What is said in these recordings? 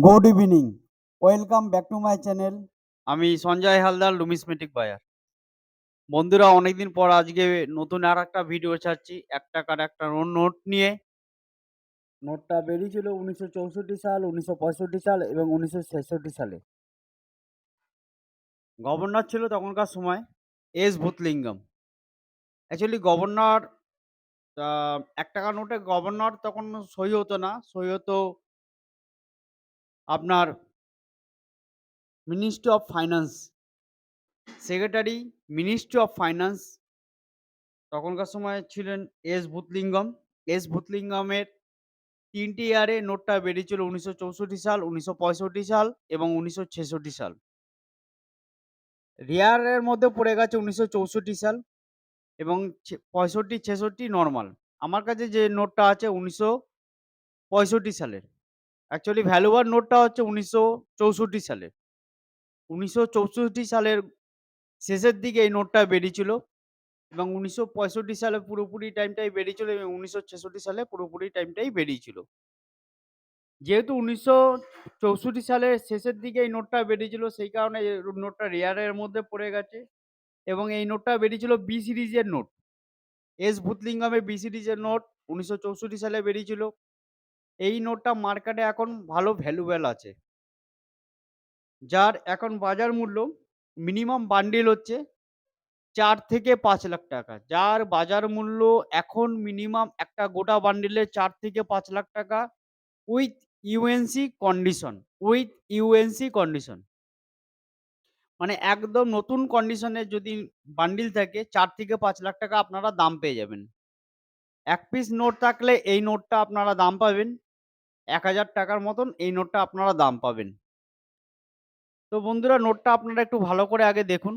Good evening. Welcome back to my channel. আমি Sanjay Haldar, লুমিসমেটিক buyer. বন্ধুরা, অনেকদিন পর আজকে নতুন আরেকটা ভিডিও ছাড়ছি ৳১ একটা নোট নিয়ে। নোটটা বেরিয়েছিল ১৯৬৪ সাল, ১৯৬৫ সাল এবং ১৯৬৬ সালে। গভর্নর ছিল তখনকার সময় ভূতলিঙ্গম। অ্যাকচুয়ালি গভর্নর আ ৳১ নোটে গভর্নর তখন সই হতো না। সই হতো আপনার ministry of finance, secretary, ministry of finance. তখনকার সময় ছিলেন ভূতলিঙ্গম। ভূতলিঙ্গমের ৩ টি ইয়ারে নোটটা বেরিয়েছিল ১৯৬৪ সাল, ১৯৬৫ সাল এবং ১৯৬৬ সাল। রেয়ারের মধ্যে পড়ে গেছে ১৯৬৪ সাল এবং ৬৫-৬৬ নরমাল। আমার কাছে যে নোটটা আছে ১৯৬৫ সালের। অ্যাকচুয়ালি ভ্যালুয়ার নোটটা হচ্ছে ১৯৬৪ সালের। ১৯৬৪ সালের শেষের দিকে এই নোটটা বেরিয়েছিল এবং ১৯৬৫ সালে পুরোপুরি টাইমটাই বেরিয়েছিল এবং ১৯৬৬ সালে পুরোপুরি টাইমটাই বেরিয়েছিল। যেহেতু ১৯৬৪ সালের শেষের দিকে এই নোটটা বেরিয়েছিল, সেই কারণে নোটটা রেয়ারের মধ্যে পড়ে গেছে এবং এই নোটটা বেরিয়েছিল বি সিরিজের নোট। ভূতলিঙ্গমের বি সিরিজের নোট ১৯৬৪ সালে বেরিয়েছিল। এই নোটটা মার্কেটে এখন ভালো ভ্যালুয়েবল আছে। যার এখন বাজার মূল্য মিনিমাম বান্ডিল হচ্ছে ৪ থেকে ৫ লাখ টাকা। যার বাজার মূল্য এখন মিনিমাম একটা গোটা বান্ডিলের ৪ থেকে ৫ লাখ টাকা with UNC condition, with UNC condition. মানে একদম নতুন কন্ডিশনে যদি বান্ডিল থাকে ৪ থেকে ৫ লাখ টাকা আপনারা দাম পেয়ে যাবেন। ১ পিস নোট থাকলে এই নোটটা আপনারা দাম পাবেন ৳১,০০০ র মতন এই নোটটা আপনারা দাম পাবেন। তো বন্ধুরা, নোটটা আপনারা একটু ভালো করে আগে দেখুন।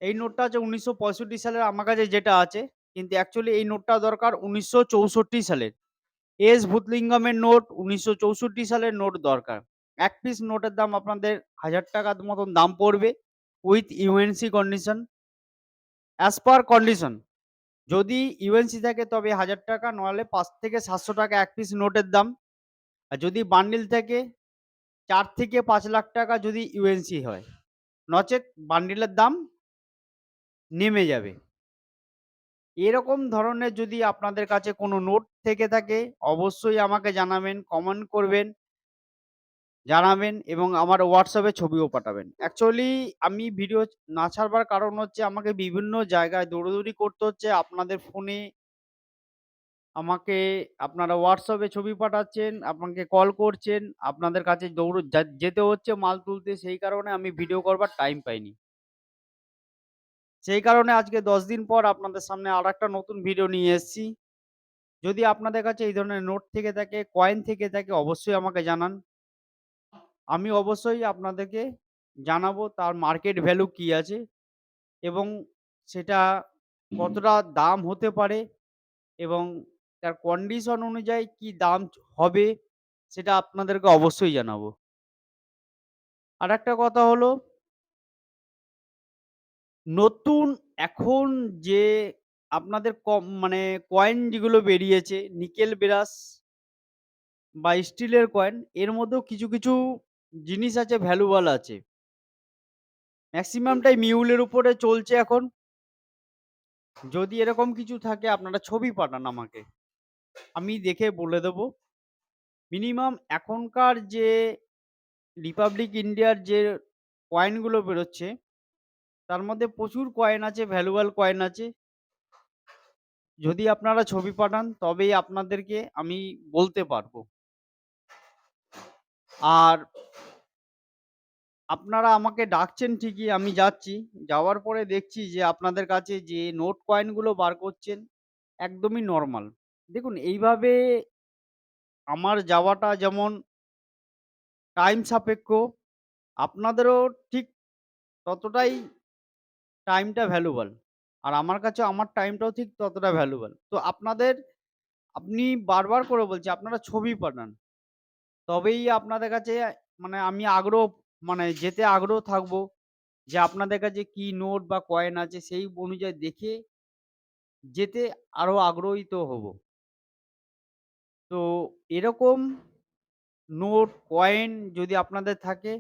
এই নোটটা হচ্ছে ১৯৬৫ সালের আমার কাছে যেটা আছে, কিন্তু অ্যাকচুয়ালি এই নোটটা দরকার ১৯৬৪ সালের। ভূতলিঙ্গমের নোট ১৯৬৪ সালের নোট দরকার। ১ পিস নোটের দাম আপনাদের ৳১,০০০ মতন দাম পড়বে with UNC condition. As per condition যদি ইউএনসি থাকে তবে ৳১,০০০, নইলে ৳৫ থেকে ৳৭০০ এক পিস নোটের দাম। আর যদি বান্ডিল থাকে ৪ থেকে ৫ লাখ টাকা যদি ইউএনসি হয়। নচেৎ বান্ডিলের দাম নেমে যাবে। এরকম ধরনের যদি আপনাদের কাছে কোনো নোট থেকে থাকে অবশ্যই আমাকে জানাবেন, কমেন্ট করবেন, জানাবেন এবং আমার WhatsApp এ ছবিও পাঠাবেন। অ্যাকচুয়ালি আমি ভিডিও না ছাড়বার কারণ হচ্ছে আমাকে বিভিন্ন জায়গায় দৌড়াদৌড়ি করতে হচ্ছে। আপনাদের ফোনে আমাকে আপনারা WhatsApp এ ছবি পাঠাচ্ছেন, আমাকে কল করছেন, আপনাদের কাছে দৌড় যেতে হচ্ছে মাল তুলতে, সেই কারণে আমি ভিডিও করবার টাইম পাইনি। সেই কারণে আজকে ১০ দিন পর আপনাদের সামনে আরেকটা নতুন ভিডিও নিয়ে এসেছি। যদি আপনাদের কাছে এই ধরনের নোট থেকে থাকে, কয়েন থেকে থাকে অবশ্যই আমাকে জানান। আমি অবশ্যই আপনাদেরকে জানাবো তার মার্কেট ভ্যালু কি আছে এবং সেটা কতটা দাম হতে পারে এবং তার কন্ডিশন অনুযায়ী কি দাম হবে সেটা আপনাদেরকে অবশ্যই জানাবো। আরেকটা কথা হলো, নতুন এখন যে আপনাদের মানে কয়েন যেগুলো বেরিয়েছে নিকেল ব্রাশ বা স্টিলের কয়েন, এর মধ্যেও কিছু জিনিস আছে ভ্যালুয়েবল আছে। মেক্সিমামটাই মিউলের উপরে চলছে এখন। যদি এরকম কিছু থাকে আপনারা ছবি পাঠান আমাকে। আমি দেখে বলে দেব। মিনিমাম এখনকার যে রিপাবলিক ইন্ডিয়ার যে কয়েনগুলো বেরোচ্ছে, তার মধ্যে প্রচুর কয়েন আছে, ভ্যালুয়েবল কয়েন আছে। যদি আপনারা ছবি পাঠান তবেই আপনাদেরকে আমি বলতে পারবো। আর আপনারা আমাকে ডাকছেন ঠিকই, আমি যাচ্ছি। যাওয়ার পরে দেখছি যে আপনাদের কাছে যে নোট কয়েনগুলো বার করছেন একদমই নরমাল। দেখুন, এইভাবে আমার যাওয়াটা যেমন টাইম সাপেক্ষ, আপনাদেরও ঠিক ততটাই টাইমটা ভ্যালুয়েবল। আর আমার কাছে আমার টাইমটাও ঠিক ততটা ভ্যালুয়েবল। তো আপনি বারবার করে বলছি আপনারা ছবি পাঠান। তবেই আপনাদের কাছে মানে আমি যেতে আগ্রহ থাকবো যে আপনাদের কাছে কি নোট বা কয়েন আছে সেই অনুযায়ী দেখে যেতে আরো আগ্রহীত হব। তো এরকম নোট, কয়েন যদি আপনাদের থাকে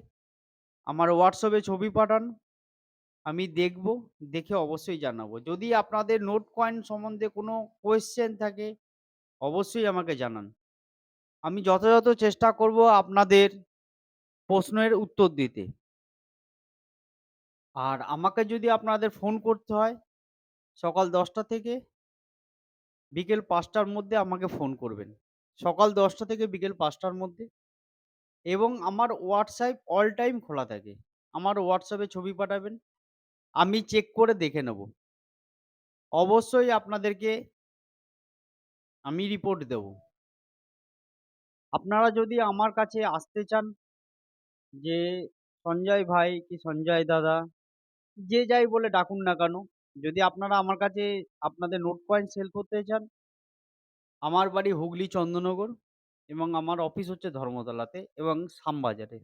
আমার হোয়াটসঅ্যাপে ছবি পাঠান। আমি দেখব, দেখে অবশ্যই জানাবো। যদি আপনাদের নোট কয়েন সম্বন্ধে কোনো কোয়েশ্চেন থাকে অবশ্যই আমাকে জানান। আমি যথাযথ চেষ্টা করব আপনাদের প্রশ্নের উত্তর দিতে। আর আমাকে যদি আপনাদের ফোন করতে হয় সকাল ১০টা থেকে বিকেল ৫টার মধ্যে আমাকে ফোন করবেন। সকাল ১০টা থেকে বিকেল ৫টার মধ্যে এবং আমার হোয়াটসঅ্যাপ অল টাইম খোলা থাকে। আমার হোয়াটসঅ্যাপে ছবি পাঠাবেন। আমি চেক করে দেখে নেব। অবশ্যই আপনাদেরকে আমি রিপোর্ট দেব। আপনারা যদি আমার কাছে আসতে চান যে সঞ্জয় ভাই কি সঞ্জয় দাদা যে যাই বলে ডাকুন না কেন, যদি আপনারা আমার কাছে আপনাদের নোট কয়েন সেল করতে চান, আমার বাড়ি হুগলি চন্দননগর এবং আমার অফিস হচ্ছে ধর্মতলাতে এবং শ্যামবাজারে।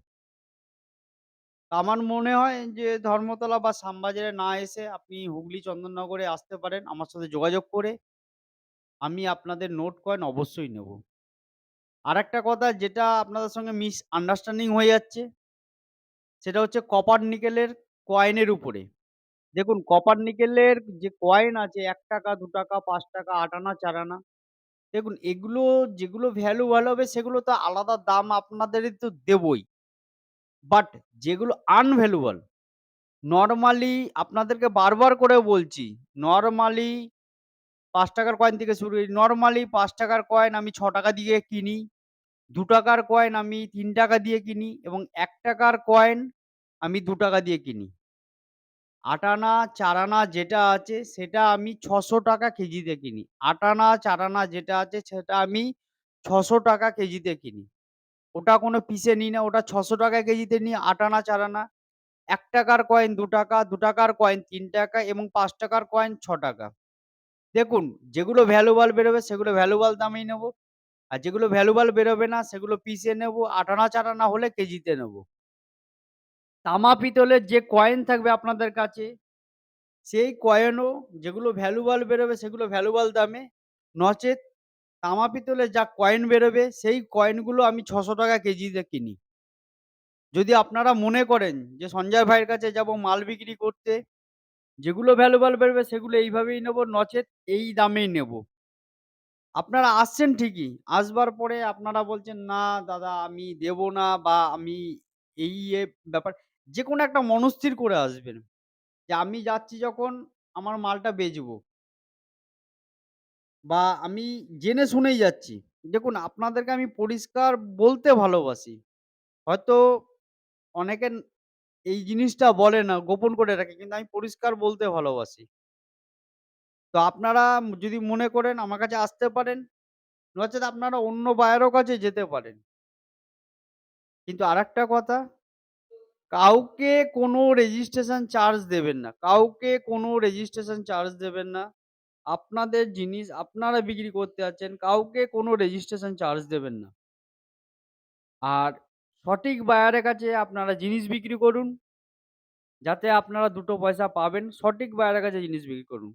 আমার মনে হয় যে ধর্মতলা বা শ্যামবাজারে না এসে আপনি হুগলি চন্দননগরে আসতে পারেন আমার সাথে যোগাযোগ করে। আমি আপনাদের নোট কয়েন অবশ্যই নেব। আরেকটা কথা যেটা আপনাদের সঙ্গে মিসআন্ডারস্ট্যান্ডিং হয়ে যাচ্ছে, সেটা হচ্ছে কপার নিকেলের কয়েনের উপরে। দেখুন কপার নিকেলের যে কয়েন আছে ৳১, ৳২, ৳৫, ৳৮ আনা, ৳৪ আনা। দেখুন এগুলো যেগুলো ভ্যালু ভালো হবে সেগুলো তো আলাদা দাম আপনাদেরই তো দেবই। বাট যেগুলো আনভ্যালুয়েবল নরমালি আপনাদেরকে বারবার করে বলছি, নরমালি ৳৫ র কয়েন থেকে শুরু করি। নরমালি ৳৫ র কয়েন আমি ৳৬ দিয়ে কিনি। ৳২ র কয়েন আমি ৳৩ দিয়ে কিনি এবং ৳১ র কয়েন আমি ৳২ দিয়ে কিনি। ৮ আনা, ৪ আনা যেটা আছে সেটা আমি ৳৬০০ কেজিতে কিনি। ৮ আনা, ৪ আনা যেটা আছে সেটা আমি ৳৬০০ কেজিতে কিনি। ওটা কোনো পিসে নিই না। ওটা ৳৬০০ কেজিতে নিই ৮ আনা, ৪ আনা। ৳১ র কয়েন ৳২, ৳২ র কয়েন ৳৩ এবং ৳৫ র কয়েন ৳৬। দেখুন যেগুলো ভ্যালুয়েবল বেরোবে সেগুলো ভ্যালুয়েবল দামেই নেব। আর যেগুলো ভ্যালুয়েবল বেরোবে না সেগুলো পিসে নেব। ৮ আনা, ৪ আনা হলে কেজিতে নেব। তামা পিতলের যে কয়েন থাকবে আপনাদের কাছে সেই কয়েনও যেগুলো ভ্যালুয়েবল বেরোবে সেগুলো ভ্যালুয়েবল দামে। নচেৎ তামা পিতলের যা কয়েন বেরোবে সেই কয়েনগুলো আমি ৳৬০০ কেজিতে কিনি। যদি আপনারা মনে করেন যে সঞ্জয় ভাইয়ের কাছে যাবো মাল বিক্রি করতে, যেগুলো ভ্যালুয়েবল বেরোবে সেগুলো এইভাবেই নেব, নচেৎ এই দামেই নেব। আপনারা আসছেন ঠিকই। আসবার পরে আপনারা বলছেন, "না দাদা আমি দেব না" বা আমি এই ব্যাপার যেকোনো একটা মনস্থির করে আসবেন। যে আমি যাচ্ছি যখন আমার মালটা বেচবো বা আমি জেনে শুনেই যাচ্ছি। দেখুন আপনাদেরকে আমি পরিষ্কার বলতে ভালোবাসি। হয়তো অনেকে এই জিনিসটা বলে না, গোপন করে রাখে। কিন্তু আমি পরিষ্কার বলতে ভালোবাসি। তো আপনারা যদি মনে করেন আমার কাছে আসতে পারেন, নচেৎ আপনারা অন্য বায়ারও কাছে যেতে পারেন। কিন্তু আরেকটা কথা, কাউকে কোনো রেজিস্ট্রেশন চার্জ দেবেন না। কাউকে কোনো রেজিস্ট্রেশন চার্জ দেবেন না। আপনাদের জিনিস আপনারা বিক্রি করতে যাচ্ছেন, কাউকে কোনো রেজিস্ট্রেশন চার্জ দেবেন না। আর সঠিক বায়ারের কাছে আপনারা জিনিস বিক্রি করুন, যাতে আপনারা ২ টো পয়সা পাবেন। সঠিক বায়ারের কাছে জিনিস বিক্রি করুন।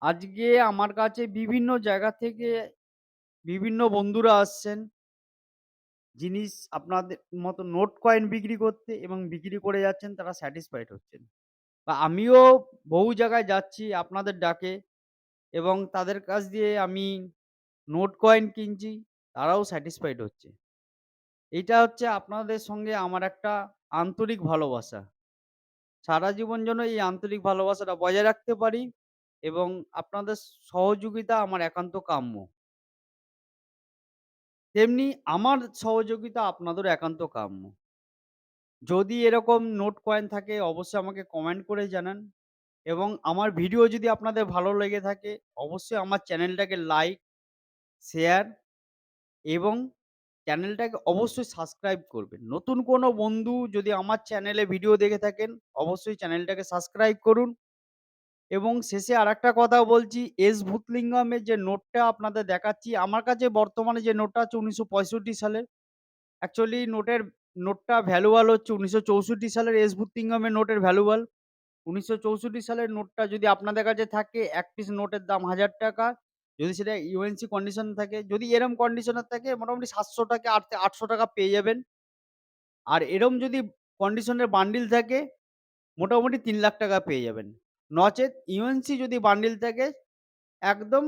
আজকে আমার কাছে বিভিন্ন জায়গা থেকে বিভিন্ন বন্ধুরা আসছেন, জিনিস আপনাদের মতো নোট কয়েন বিক্রি করতে এবং বিক্রি করে যাচ্ছেন, তারা স্যাটিসফাইড হচ্ছেন। বা আমিও বহু জায়গায় যাচ্ছি আপনাদের ডাকে এবং তাদের কাছ দিয়ে আমি নোট কয়েন কিনছি, তারাও স্যাটিসফাইড হচ্ছে। এইটা হচ্ছে আপনাদের সঙ্গে আমার একটা আন্তরিক ভালোবাসা। সারা জীবন যেন এই আন্তরিক ভালোবাসাটা বজায় রাখতে পারি এবং আপনাদের সহযোগিতা আমার একান্ত কাম্য। তেমনি আমার সহযোগিতা আপনাদেরও একান্ত কাম্য। যদি এরকম নোট কয়েন থাকে অবশ্যই আমাকে কমেন্ট করে জানান এবং আমার ভিডিও যদি আপনাদের ভালো লেগে থাকে অবশ্যই আমার চ্যানেলটাকে লাইক, শেয়ার এবং চ্যানেলটাকে অবশ্যই সাবস্ক্রাইব করবেন। নতুন কোনো বন্ধু যদি আমার চ্যানেলে ভিডিও দেখে থাকেন, অবশ্যই চ্যানেলটাকে সাবস্ক্রাইব করুন এবং শেষে আরেকটা কথা বলছি, এস ভূতলিঙ্গমের যে নোটটা আপনাদের দেখাচ্ছি, আমার কাছে বর্তমানে যে নোটটা আছে ১৯৬৫ সালের। অ্যাকচুয়ালি নোটটা ভ্যালুয়াল হচ্ছে ১৯৬৪ সালের এস ভূতলিঙ্গমের নোটের ভ্যালুয়াল। ১৯৬৪ সালের নোটটা যদি আপনাদের কাছে থাকে, ১ পিস নোটের দাম ৳১,০০০ যদি সেটা ইউএনসি কন্ডিশন থাকে, যদি এরম কন্ডিশনের থাকে মোটামুটি ৳৭০০ ৳৮০০ পেয়ে যাবেন। আর এরম যদি কন্ডিশনের বান্ডিল থাকে মোটামুটি ৳৩,০০,০০০ পেয়ে যাবেন। নচেৎ ইউএনসি যদি বান্ডিল থাকে একদম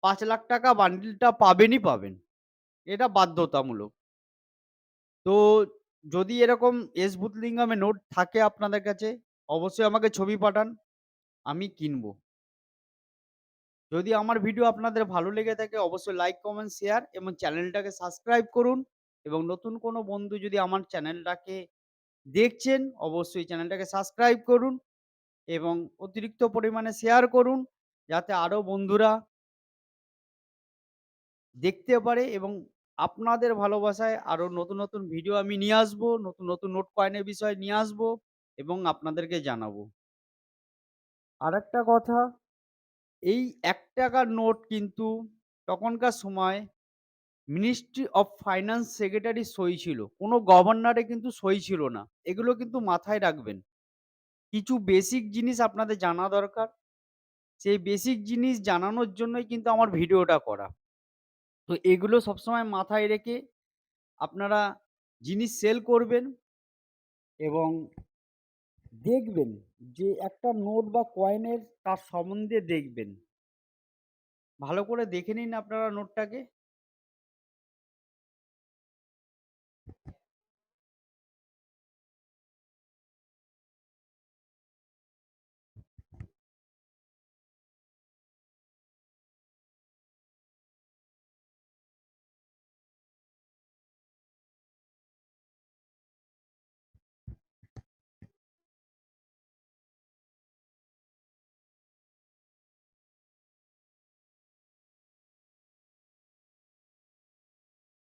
৳৫,০০,০০০ বান্ডিলটা পাবেনই পাবেন। এটা বাধ্যতামূলক। তো যদি এরকম এস ভূতলিঙ্গামের নোট থাকে আপনাদের কাছে অবশ্যই আমাকে ছবি পাঠান। আমি কিনবো। যদি আমার ভিডিও আপনাদের ভালো লেগে থাকে অবশ্যই লাইক, কমেন্ট, শেয়ার এবং চ্যানেলটাকে সাবস্ক্রাইব করুন এবং নতুন কোনো বন্ধু যদি আমার চ্যানেলটাকে দেখছেন অবশ্যই চ্যানেলটাকে সাবস্ক্রাইব করুন এবং অতিরিক্ত পরিমাণে শেয়ার করুন যাতে আরো বন্ধুরা দেখতে পারে এবং আপনাদের ভালোবাসায় আরো নতুন, নতুন ভিডিও আমি নিয়ে আসবো। নতুন, নতুন নোট কয়েনের বিষয় নিয়ে আসবো এবং আপনাদেরকে জানাবো। আরেকটা কথা, এই ৳১ র নোট কিন্তু তখনকার সময় মিনিস্ট্রি অফ ফাইন্যান্স সেক্রেটারির সই ছিল। কোনো গভর্নরের কিন্তু সই ছিল না। এগুলো কিন্তু মাথায় রাখবেন। কিছু বেসিক জিনিস আপনাদের জানা দরকার। সেই বেসিক জিনিস জানানোর জন্যই কিন্তু আমার ভিডিওটা করা। তো এগুলো সবসময় মাথায় রেখে আপনারা জিনিস সেল করবেন এবং দেখবেন যে একটা নোট বা কয়েনের তার সম্বন্ধে দেখবেন। ভালো করে দেখে নিন আপনারা নোটটাকে।